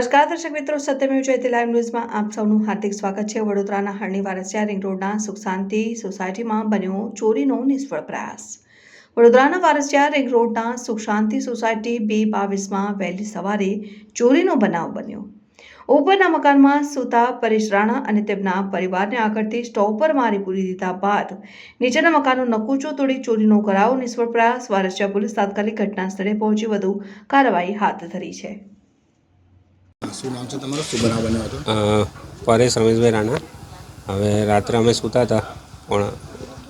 નમસ્કાર દર્શક મિત્રો, સત્યમેવ જયતે લાઈવ ન્યૂઝમાં આપ સૌનું હાર્દિક સ્વાગત છે। વડોદરાના હરણી વારસિયા રિંગ રોડના સુખ શાંતિ સોસાયટીમાં બન્યો ચોરીનો નિષ્ફળ પ્રયાસ। વડોદરાના વારસિયા રિંગ રોડના સુખ શાંતિ સોસાયટી 222માં વહેલી સવારે ચોરીનો બનાવ બન્યો। ઉપરના મકાનમાં સૂતા પરેશ રાણા અને તેમના પરિવારને આગળથી સ્ટોવ પર મારી પૂરી દીધા બાદ નીચેના મકાનનો નકુચો તોડી ચોરીનો કરાયો નિષ્ફળ પ્રયાસ। વારસિયા પોલીસ તાત્કાલિક ઘટના સ્થળે પહોંચી વધુ કાર્યવાહી હાથ ધરી છે। શું નામ છે તમારું? શું બનાવ બન્યો હતો? પરેશ રમેશભાઈ રાણા। હવે રાત્રે અમે સૂતા હતા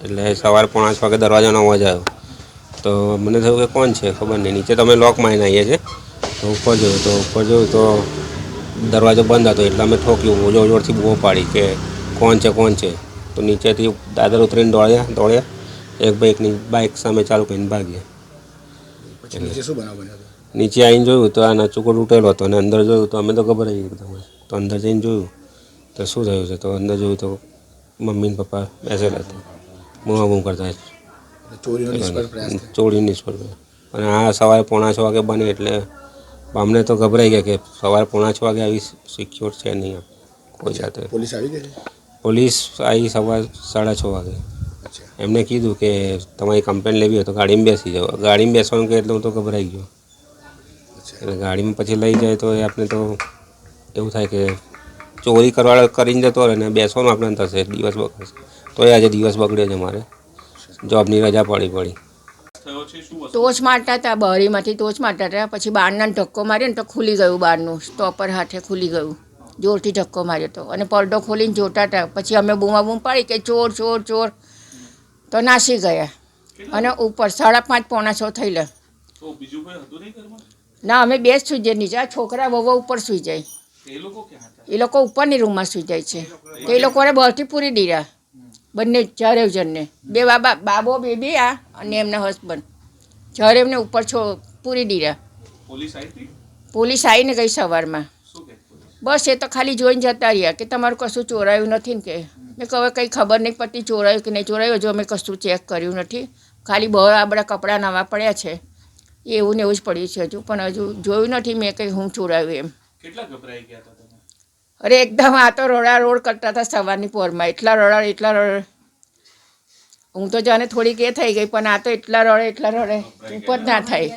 એટલે સવારે 5:30 વાગે દરવાજાનો અવાજ આવ્યો તો મને થયું કે કોણ છે, ખબર નહીં। નીચે તો અમે લોક મારીને આવીએ છીએ તો ઉપર જોયું તો દરવાજો બંધ હતો એટલે અમે ઠોક્યું, જોરથી બૂમો પાડી કે કોણ છે। તો નીચેથી દાદર ઉતરીને દોડ્યા એક બાઇક સામે ચાલુ કરીને ભાગ્યા। પછી નીચે શું બનાવ બન્યો હતો? નીચે આવીને જોયું તો આ નચુકો તૂટેલો હતો અને અંદર જોયું તો અમે તો ગભરાઈ એકદમ। તો અંદર જઈને જોયું તો શું થયું છે, તો અંદર જોયું તો મમ્મી ને પપ્પા બેસેલા હતા, બૂમ કરતા। ચોરીનો નિષ્ફળ પ્રયાસ ચોરી નિષ્ફળ અને આ સવારે 5:45 વાગે બને એટલે અમને તો ગભરાઈ ગયા કે સવારે 5:45 વાગે આવી સિક્યોર છે નહીં કોઈ સાથે। પોલીસ આવી ગઈ? પોલીસ આવી સવારે 6:30 વાગે। એમને કીધું કે તમારી કમ્પ્લેન લેવી હોય તો ગાડીમાં બેસી જાઓ। ગાડીમાં બેસવાનું કે એટલે હું તો ગભરાઈ ગયો। એટલે ગાડીમાં પછી લઈ જાય તો આપણે તો એવું થાય કે ચોરી કરીને જતો રહે ને બેસવાનું આપણે થશે, દિવસ બગડશે। તો આજે દિવસ બગડ્યો છે, મારે જોબની રજા પડી। ટોચ મારતા હતા, બારીમાંથી ટોચ મારતા હતા, પછી બારના ધક્કો માર્યો ને તો ખુલી ગયું, બારનું સ્ટોપર હાથે ખુલી ગયું, જોરથી ધક્કો માર્યો તો અને પડદો ખોલીને જોતા હતા। પછી અમે બૂમાબૂમ પાડી કે ચોર તો નાસી ગયા અને ઉપર 5:30 પોણા 6 થયેલા। ના, અમે બે જ સુઈ જાય નીચે, છોકરા વહુ ઉપર સુઈ જાય, એ લોકો ઉપરની રૂમમાં સુઈ જાય છે। તો એ લોકોને બહારથી પૂરી દીધા બંને ચારે જણને, બે બાબો બેબી અને એમના હસબન્ડ ચારે એમને ઉપર પૂરી દીધા। પોલીસ આવીને ગઈ સવારમાં, બસ એ તો ખાલી જોઈને જતા રહ્યા કે તમારું કશું ચોરાયું નથી ને કે મેં કહે કંઈ ખબર નહીં પડતી ચોરાયું કે નહીં ચોરાયું, હજુ અમે કશું ચેક કર્યું નથી, ખાલી બહાર આ બધા કપડાં નવા પડ્યા છે એવું ને એવું જ પડ્યું છે હજુ, પણ હજુ જોયું નથી મેં કંઈ હું ચોરાયું એમ। કેટલા ગભરાઈ ગયા હતા તમે? અરે એકદમ આ તો રોડ કરતા હતા સવારની પોરમાં, એટલા રડે, હું તો જાણે થોડીક એ થઈ ગઈ, પણ આ તો એટલા રડે ઉપર ના થાય,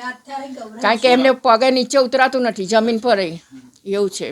કારણ કે એમને પગે નીચે ઉતરાતું નથી, જમીન પર એવું છે।